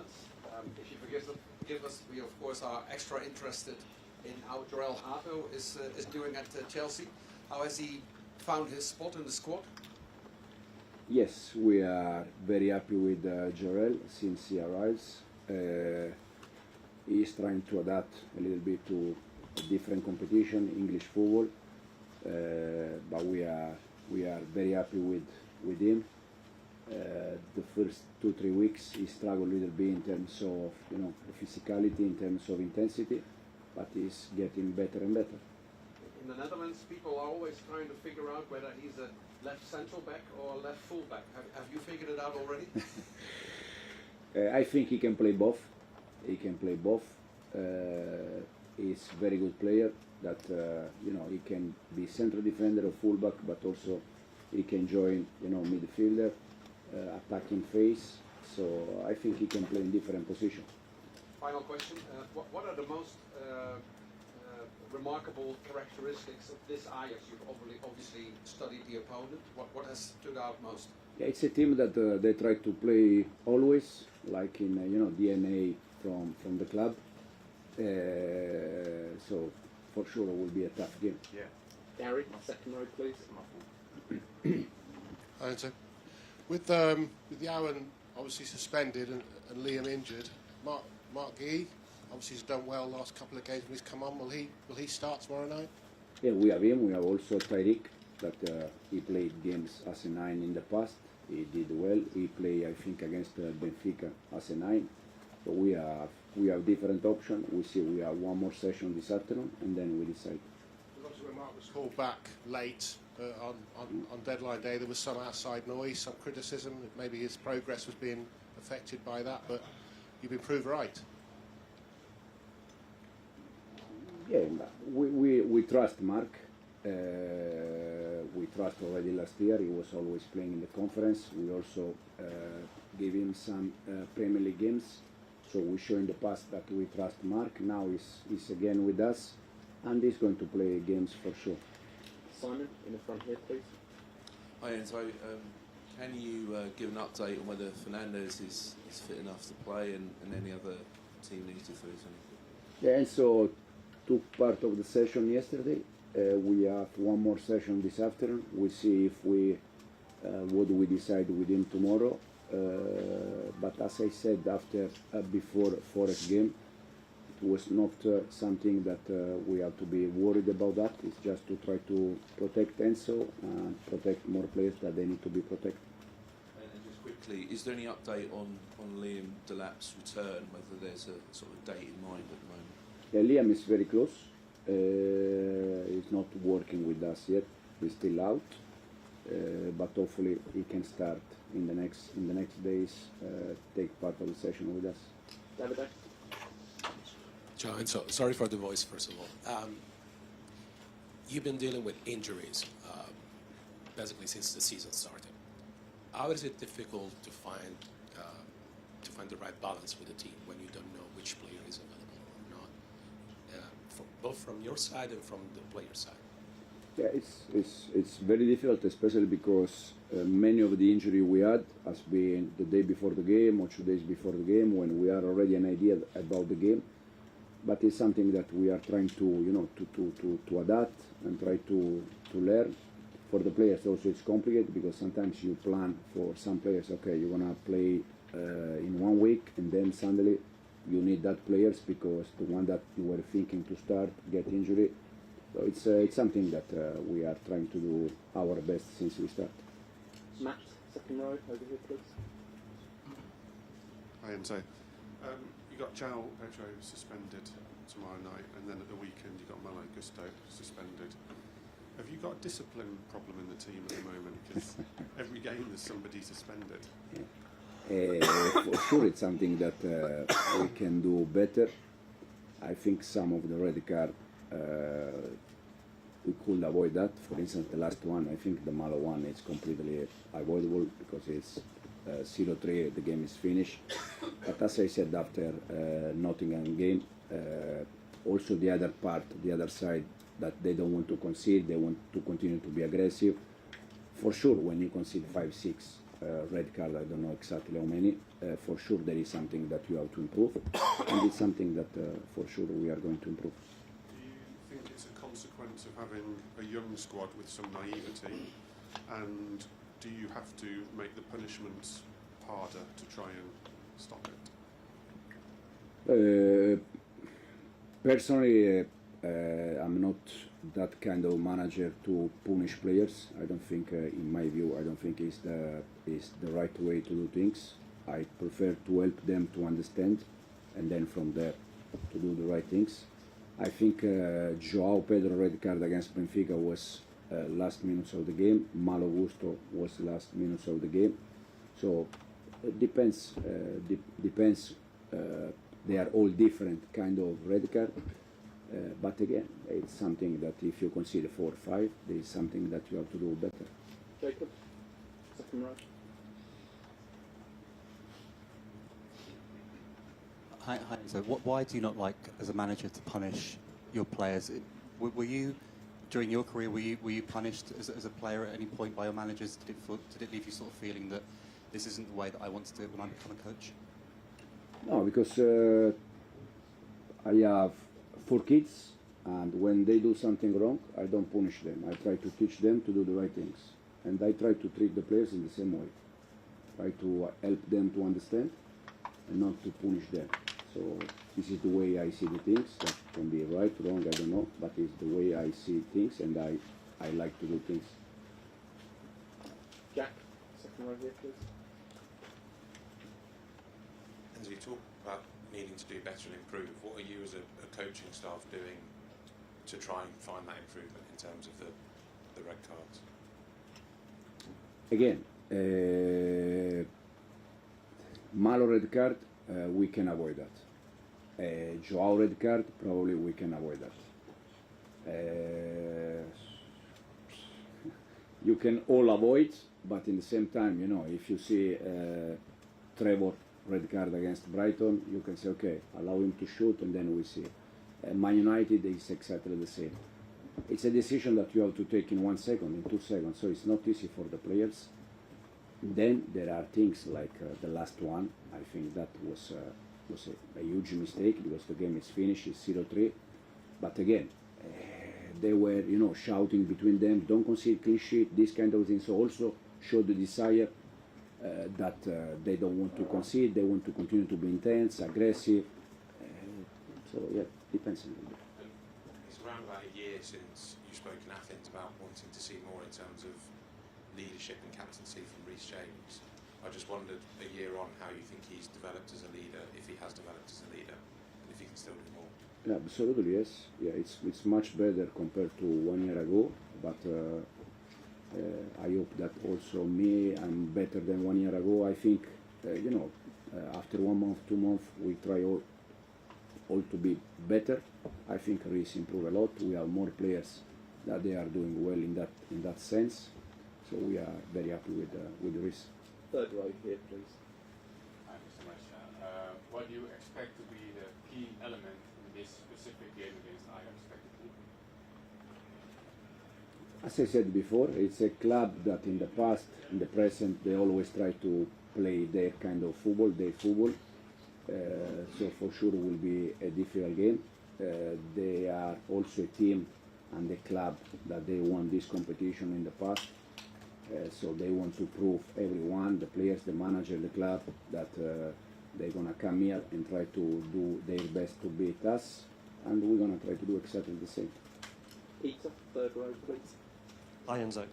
Netherlands. If you forgive us, we of course are extra interested in how Jorel Hato is doing at Chelsea. How has he found his spot in the squad? Yes, we are very happy with Jorel since he arrives. He is trying to adapt a little bit to a different competition, English football, but we are very happy with him. The first 2-3 weeks he struggled a little bit in terms of the physicality, in terms of intensity, but he's getting better and better. In the Netherlands, people are always trying to figure out whether he's a left central back or a left full back. Have you figured it out already? I think he can play both. He can play both. He's a very good player. That he can be central defender or fullback, but also he can join midfielder, attacking phase. So I think he can play in different positions. Final question: what are the most remarkable characteristics of this Ajax? You've obviously studied the opponent. What has stood out most? Yeah, it's a team that they try to play always, like in DNA from the club. So for sure it will be a tough game. Yeah. Gary, second row, please. Hi, Anto. With Johan obviously suspended and Liam injured, Mark Guy obviously has done well last couple of games when he's come on. Will he start tomorrow night? Yeah, we have him. We have also Tyrik, that he played games as a 9 in the past. He did well. He played, I think, against Benfica as a 9. So we have different options. We have one more session this afternoon, and then we decide. Obviously, when Mark was called back late on deadline day, there was some outside noise, some criticism that maybe his progress was being affected by that. But you've been proved right. Yeah, we trust Mark. We trust already last year. He was always playing in the conference. We also gave him some Premier League games. So we show in the past that we trust Mark. Now he's again with us, and he's going to play games for sure. Simon, in the front here, please. Hi, Enzo. Can you give an update on whether Fernandes is fit enough to play and any other team needs to through anything? Yeah, and so took part of the session yesterday. We have one more session this afternoon. We'll see if what we decide with him tomorrow. But as I said before Forest game, it was not something that we have to be worried about. That it's just to try to protect Enzo and protect more players that they need to be protected. And just quickly, is there any update on Liam Delap's return? Whether there's a sort of date in mind at the moment? Yeah, Liam is very close. He's not working with us yet. He's still out. But hopefully he can start in the next days, take part of the session with us. David. Ciao, Enzo. Sorry for the voice, first of all. You've been dealing with injuries basically since the season started. How is it difficult to find the right balance with the team when you don't know which player is available or not, both from your side and from the player side? Yeah, it's very difficult, especially because many of the injury we had has been the day before the game or 2 days before the game, when we had already an idea about the game. But it's something that we are trying to adapt and try to learn. For the players also it's complicated, because sometimes you plan for some players, okay, you're gonna play in 1 week, and then suddenly you need that players because the one that you were thinking to start get injury. So it's something that we are trying to do our best since we start. Matt, second row, over here, please. Hi, Enzo. You got João Pedro suspended tomorrow night, and then at the weekend you got Malo Gusto suspended. Have you got a discipline problem in the team at the moment? Because every game there's somebody suspended. For sure, it's something that we can do better. I think some of the red card we could avoid that. For instance, the last one, I think the Malo one is completely avoidable because it's 0-3, the game is finished. But as I said after Nottingham game, also the other part, the other side, that they don't want to concede, they want to continue to be aggressive. For sure, when you concede 5-6, red card. I don't know exactly how many. For sure, there is something that you have to improve, and it's something that for sure we are going to improve. Do you think it's a consequence of having a young squad with some naivety, and do you have to make the punishments harder to try and stop it? Personally, I'm not that kind of manager to punish players. I don't think, in my view, I don't think it's the right way to do things. I prefer to help them to understand, and then from there to do the right things. I think João Pedro red card against Benfica was last minutes of the game. Malo Gusto was last minutes of the game. So it depends. Depends. They are all different kind of red card. But again, it's something that if you consider 4 or 5, there is something that you have to do better. Jacob, second row. Hi. So, why do you not like, as a manager, to punish your players? Were you, during your career, were you punished as a player at any point by your managers? Did it leave you sort of feeling that this isn't the way that I want to do it when I become a coach? No, because I have 4 kids, and when they do something wrong, I don't punish them. I try to teach them to do the right things, and I try to treat the players in the same way. Try to help them to understand, and not to punish them. So this is the way I see the things. That can be right, wrong, I don't know, but it's the way I see things, and I like to do things. Jack, second row here, please. As you talk about needing to do better and improve, what are you as a coaching staff doing to try and find that improvement in terms of the red cards? Again, Malo red card, we can avoid that. Joao red card, probably we can avoid that. You can all avoid, but in the same time, you know, if you see Trevor red card against Brighton, you can say, okay, allow him to shoot, and then we see. Man United is exactly the same. It's a decision that you have to take in 1 second, in 2 seconds, so it's not easy for the players. Then there are things like the last one. I think that was a huge mistake because the game is finished, it's 0-3. But again, they were, you know, shouting between them, don't concede clean sheet, this kind of things. So also show the desire that they don't want to concede, they want to continue to be intense, aggressive. So yeah, depends a little bit. It's around about a year since you spoke in Athens about wanting to see more in terms of leadership and captaincy from Reece James. I just wondered, a year on, how you think he's developed as a leader, if he has developed as a leader, and if he can still do more. Yeah, absolutely, yes. Yeah, it's much better compared to 1 year ago, but I hope that also me, I'm better than 1 year ago. I think, you know, after 1 month, 2 months, we try all to be better. I think Reece improved a lot. We have more players that they are doing well in that sense. So we are very happy with Reece. Third row here, please. Hi, Mr. Maresca. What do you expect to be the key element in this specific game against Ajax technically? As I said before, it's a club that in the past, in the present, they always try to play their kind of football, their football. So for sure will be a difficult game. They are also a team and a club that they won this competition in the past. So they want to prove everyone, the players, the manager, the club, that they're going to come here and try to do their best to beat us, and we're going to try to do exactly the same. Peter, third row, please. Hi, Enzo.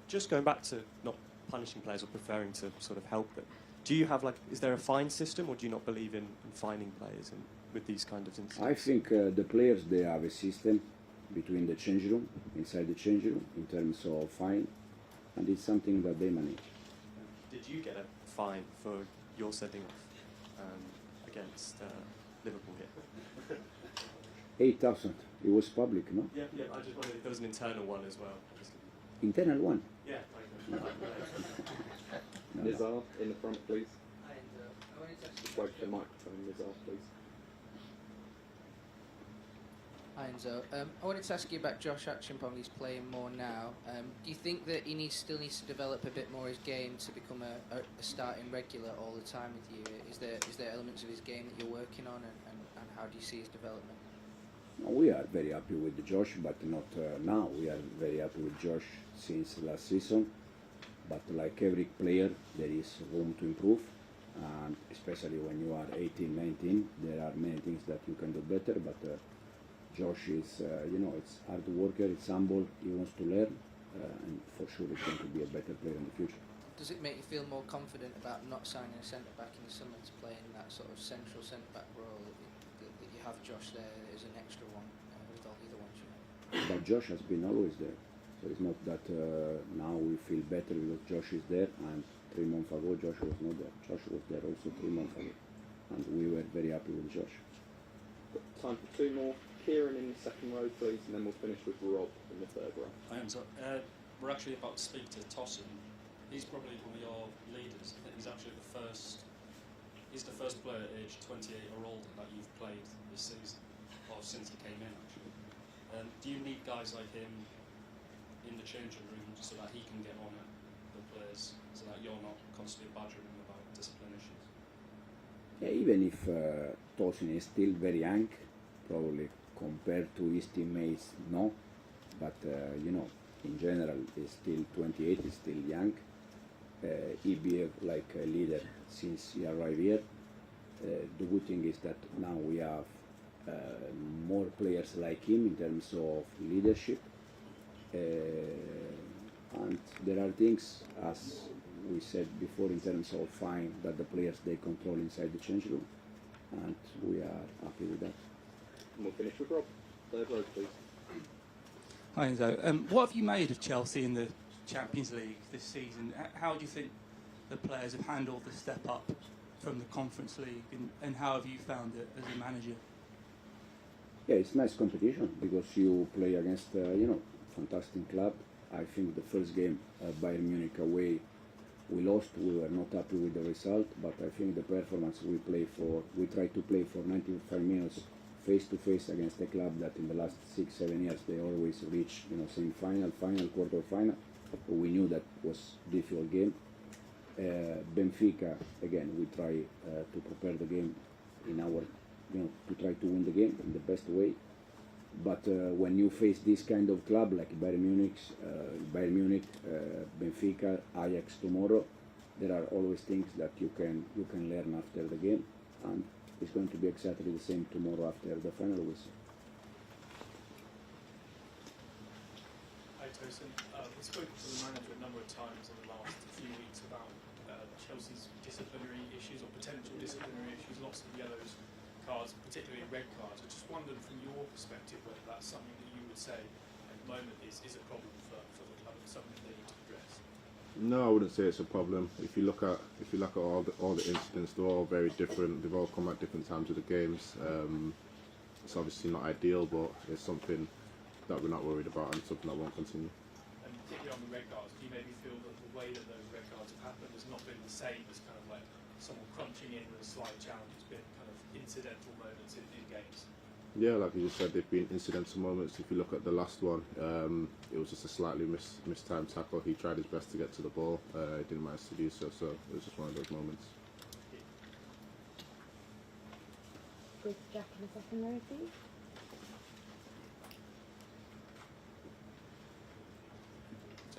Just going back to not punishing players or preferring to sort of help them, do you have, like, is there a fine system, or do you not believe in fining players with these kind of incidents? I think the players, they have a system between the change room, inside the change room, in terms of fine, and it's something that they manage. Did you get a fine for your setting off against Liverpool here? 8,000. It was public, no? Yeah. I just wondered if there was an internal one as well. Internal one? Yeah. No. Nizar, in the front, please. Just wait for the microphone, Nizar, please. Hi Enzo. I wanted to ask you about Josh Achimpong. He's playing more now. Do you think that he still needs to develop a bit more his game to become a starting regular all the time with you? Is there elements of his game that you're working on, and how do you see his development? We are very happy with Josh, but not now. We are very happy with Josh since last season. But like every player, there is room to improve, and especially when you are 18, 19, there are many things that you can do better. But Josh is, it's hard worker, it's humble, he wants to learn, and for sure he's going to be a better player in the future. Does it make you feel more confident about not signing a centre-back in the summer to play in that sort of central centre-back role, that you have Josh there as an extra one with all the other ones? But Josh has been always there, so it's not that now we feel better because Josh is there, and 3 months ago Josh was not there. Josh was there also 3 months ago, and we were very happy with Josh. Time for 2 more. Kieran in the second row, please, and then we'll finish with Rob in the third row. Hi, Enzo. We're actually about to speak to Tosin. He's probably one of your leaders. I think he's actually he's the first player aged 28 or older that you've played this season, or since he came in, actually. Do you need guys like him in the changing room so that he can get on at the players, so that you're not constantly badgering him about discipline issues? Yeah, even if Tosin is still very young, probably compared to his teammates, no. But in general, he's still 28, he's still young. He behaved like a leader since he arrived here. The good thing is that now we have more players like him in terms of leadership. And there are things, as we said before, in terms of fine that the players they control inside the change room, and we are happy with that. And we'll finish with Rob. Third row, please. Hi Enzo. What have you made of Chelsea in the Champions League this season? How do you think the players have handled the step up from the Conference League, and how have you found it as a manager? Yeah, it's nice competition because you play against fantastic club. I think the first game Bayern Munich away we lost. We were not happy with the result, but I think the performance we try to play for 95 minutes face to face against a club that in the last 6-7 years they always reach semi-final, final, quarter final. We knew that was a difficult game. Benfica, again, we try to prepare the game in our, to try to win the game in the best way. But when you face this kind of club like Bayern Munich, Benfica, Ajax tomorrow, there are always things that you can learn after the game, and it's going to be exactly the same tomorrow after the final whistle. Hi Tosin. We've spoken to the manager a number of times in the last few weeks about Chelsea's disciplinary issues or potential disciplinary issues, lots of yellows, cards, particularly red cards. I just wondered from your perspective whether that's something that you would say at the moment is a problem for the club and something they need to address. No, I wouldn't say it's a problem. If you look at all the incidents, they're all very different. They've all come at different times of the games. It's obviously not ideal, but it's something that we're not worried about and something that won't continue. And particularly on the red cards, do you maybe feel that the way that those red cards have happened has not been the same as kind of like someone crunching in with a slight challenge? It's been kind of incidental moments in games. Yeah, like you just said, they've been incidental moments. If you look at the last one, it was just a slightly mistimed tackle. He tried his best to get to the ball. He didn't manage to do so, so it was just one of those moments. With Jack in the second row, please.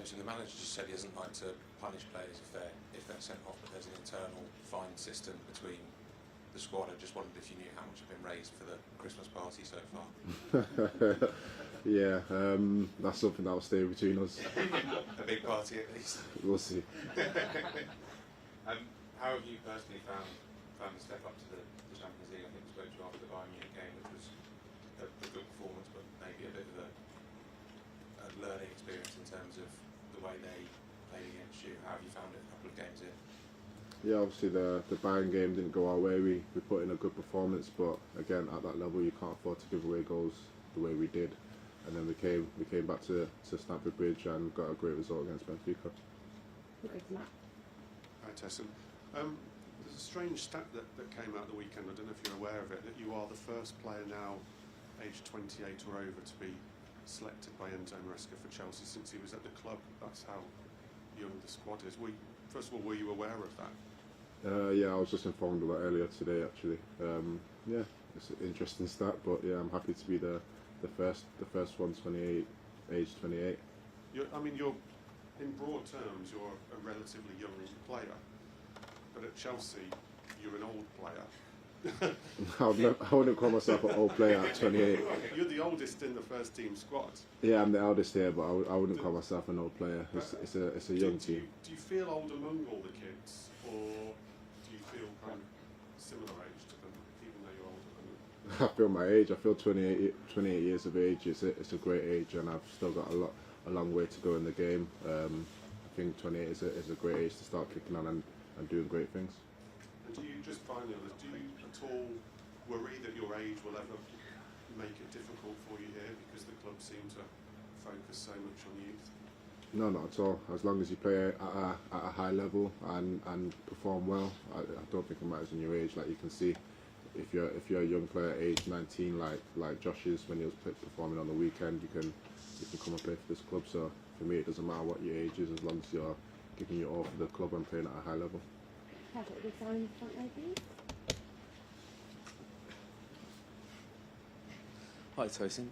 So the manager just said he doesn't like to punish players if they're sent off, but there's an internal fine system between the squad. I just wondered if you knew how much had been raised for the Christmas party so far. Yeah, that's something that will stay between us. A big party at least. We'll see. How have you personally found the step up to the Champions League? I think we spoke to you after the Bayern Munich game, which was a good performance, but maybe a bit of a learning experience in terms of the way they played against you. How have you found it a couple of games in? Yeah, obviously the Bayern game didn't go our way. We put in a good performance, but again at that level you can't afford to give away goals the way we did. And then we came back to Stamford Bridge and got a great result against Benfica. Okay, Matt. Hi Tosin. There's a strange stat that came out the weekend. I don't know if you're aware of it. That you are the first player now aged 28 or over to be selected by Enzo Maresca for Chelsea since he was at the club. That's how young the squad is. First of all, were you aware of that? Yeah, I was just informed of that earlier today, actually. Yeah, it's an interesting stat, but yeah, I'm happy to be the first one, 28, age 28. You're in broad terms, you're a relatively young player, but at Chelsea, you're an old player. I wouldn't call myself an old player at 28. You're the oldest in the first team squad. Yeah, I'm the eldest here, but I wouldn't call myself an old player. It's a young team. Do you feel old among all the kids, or do you feel kind of similar age to them, even though you're older than them? I feel my age. I feel 28 years of age. It's a great age, and I've still got a long way to go in the game. I think 28 is a great age to start kicking on and doing great things. And do you, just finally, do you at all worry that your age will ever make it difficult for you here, because the club seem to focus so much on youth? No, not at all. As long as you play at a high level and perform well, I don't think it matters in your age. Like you can see, if you're a young player, age 19, like Josh is when he was performing on the weekend, you can come and play for this club. So for me, it doesn't matter what your age is, as long as you're giving your all for the club and playing at a high level. Perfect. We'll sign in the front row, please. Hi Tosin.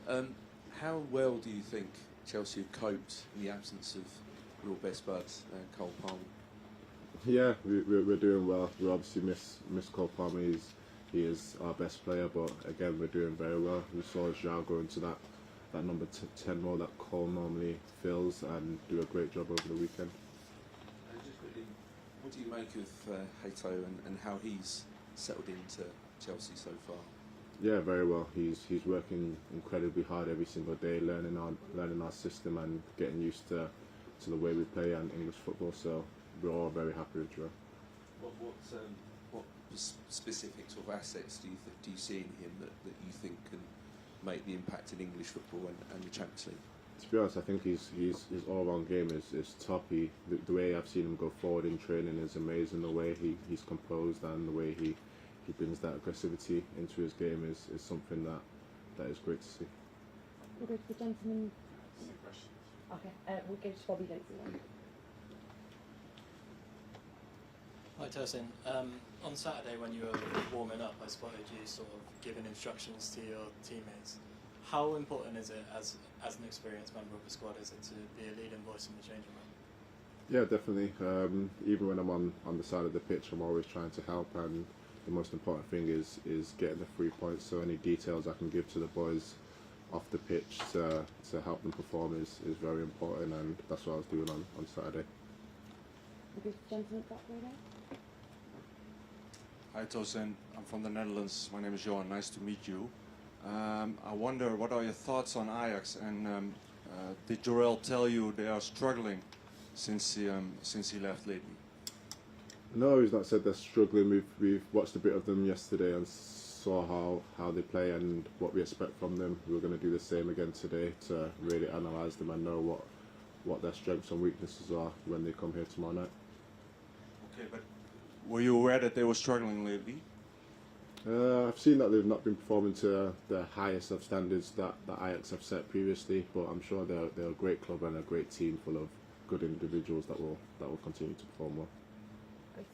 How well do you think Chelsea have coped in the absence of your best bud, Cole Palmer? Yeah, we're doing well. We obviously miss Cole Palmer. He is our best player, but again, we're doing very well. We saw João go into that number 10 role that Cole normally fills and do a great job over the weekend. And just quickly, what do you make of Hato and how he's settled into Chelsea so far? Yeah, very well. He's working incredibly hard every single day, learning our system and getting used to the way we play and English football. So we're all very happy with João. What specific sort of assets do you see in him that you think can make the impact in English football and the Champions League? To be honest, I think his all-round game is top. The way I've seen him go forward in training is amazing. The way he's composed and the way he brings that aggressivity into his game is something that is great to see. We'll go to the gentleman. Okay, we'll go to Bobby Dixon then. Hi Tosin. On Saturday when you were warming up, I spotted you sort of giving instructions to your teammates. How important is it as an experienced member of the squad is it to be a leading voice in the changing room? Yeah, definitely. Even when I'm on the side of the pitch, I'm always trying to help, and the most important thing is getting the 3 points. So any details I can give to the boys off the pitch to help them perform is very important, and that's what I was doing on Saturday. We'll go to the gentleman back there. Hi Tosin, I'm from the Netherlands. My name is Johan. Nice to meet you. I wonder, what are your thoughts on Ajax? And did Jorel tell you they are struggling since he left lately? No, he's not said they're struggling. We've watched a bit of them yesterday and saw how they play and what we expect from them. We're going to do the same again today to really analyse them and know what their strengths and weaknesses are when they come here tomorrow night. Okay, but were you aware that they were struggling lately? I've seen that they've not been performing to the highest of standards that Ajax have set previously, but I'm sure they're a great club and a great team full of good individuals that will continue to perform well.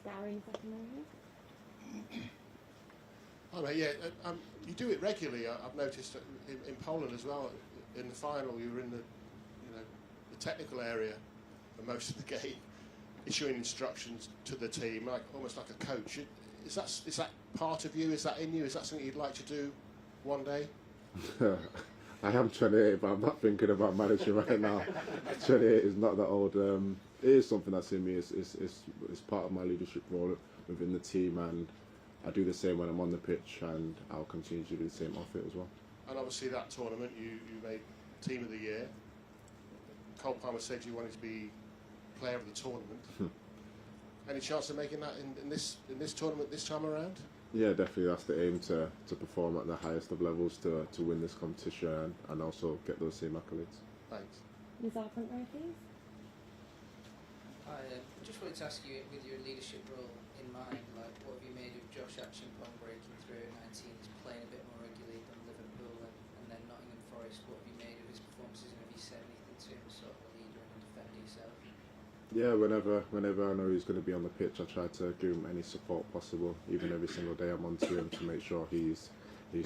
Gary in second row. Oh, mate, yeah, you do it regularly. I've noticed in Poland as well. In the final, you were in the technical area for most of the game, issuing instructions to the team, almost like a coach. Is that part of you? Is that in you? Is that something you'd like to do one day? I am 28, but I'm not thinking about managing right now. 28 is not that old. It is something that's in me. It's part of my leadership role within the team, and I do the same when I'm on the pitch, and I'll continue to do the same off it as well. And obviously that tournament, you made Team of the Year. Cole Palmer said you wanted to be Player of the Tournament. Any chance of making that in this tournament this time around? Yeah, definitely. That's the aim, to perform at the highest of levels, to win this competition and also get those same accolades. Thanks. Ms. Our front row, please. I just wanted to ask you, with your leadership role in mind, what have you made of Josh Achimpong breaking through at 19? He's playing a bit more regularly than Liverpool and what have you made of his performances, and have you said anything to him as sort of a leader and a defender yourself? Yeah, whenever I know he's going to be on the pitch, I try to give him any support possible. Even every single day I'm on to him to make sure he's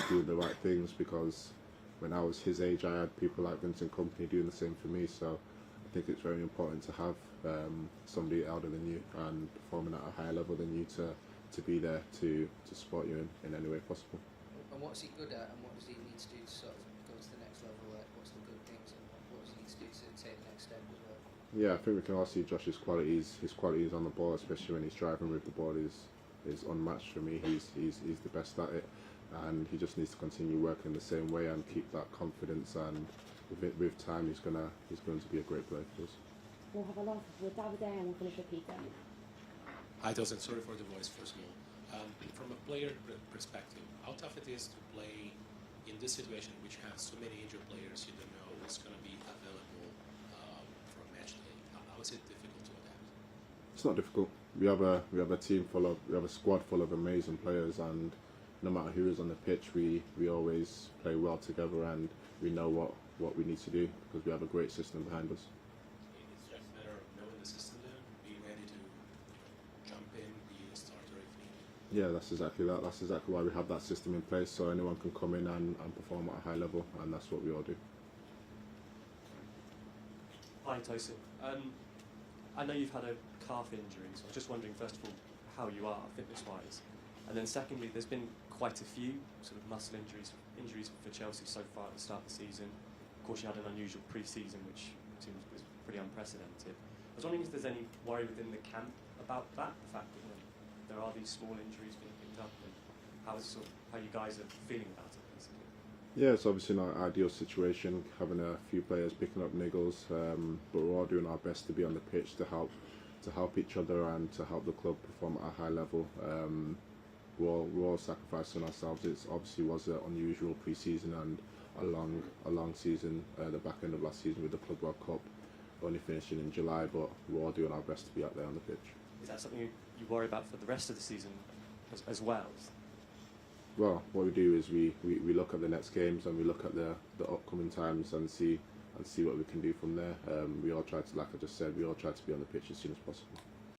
doing the right things, because when I was his age I had people like Vincent Kompany doing the same for me, so I think it's very important to have somebody older than you and performing at a higher level than you to be there to support you in any way possible. And what's he good at, and what does he need to do to sort of go to the next level? Like, what's the good things, and what does he need to do to take the next step as well? Yeah, I think we can all see Josh's qualities. His qualities on the ball, especially when he's driving with the ball, is unmatched for me. He's the best at it, and he just needs to continue working the same way and keep that confidence. And with time, he's going to be a great player for us. We'll have a last with Davide and we'll finish with Peter. Hi, Tosin. Sorry for the voice, first of all. From a player perspective, how tough it is to play in this situation, which has so many injured players, you don't know what's going to be available for a match day. How is it difficult to adapt? It's not difficult. We have a squad full of amazing players, and no matter who is on the pitch, we always play well together, and we know what we need to do because we have a great system behind us. It's just a matter of knowing the system then, being ready to jump in, be a starter if needed. Yeah, that's exactly that. That's exactly why we have that system in place, so anyone can come in and perform at a high level, and that's what we all do. Hi, Tosin. I know you've had a calf injury, so I was just wondering, first of all, how you are fitness-wise, and then secondly, there's been quite a few sort of muscle injuries for Chelsea so far at the start of the season. Of course, you had an unusual pre-season, which seems was pretty unprecedented. I was wondering if there's any worry within the camp about that, the fact that there are these small injuries being picked up, and how you guys are feeling about it, basically. Yeah, it's obviously not an ideal situation having a few players picking up niggles, but we're all doing our best to be on the pitch to help each other and to help the club perform at a high level. We're all sacrificing ourselves. It obviously was an unusual pre-season and a long season, the back end of last season with the Club World Cup only finishing in July, but we're all doing our best to be out there on the pitch. Is that something you worry about for the rest of the season as well? Well, what we do is we look at the next games and we look at the upcoming times and see what we can do from there. We all try to, like I just said, we all try to be on the pitch as soon as possible.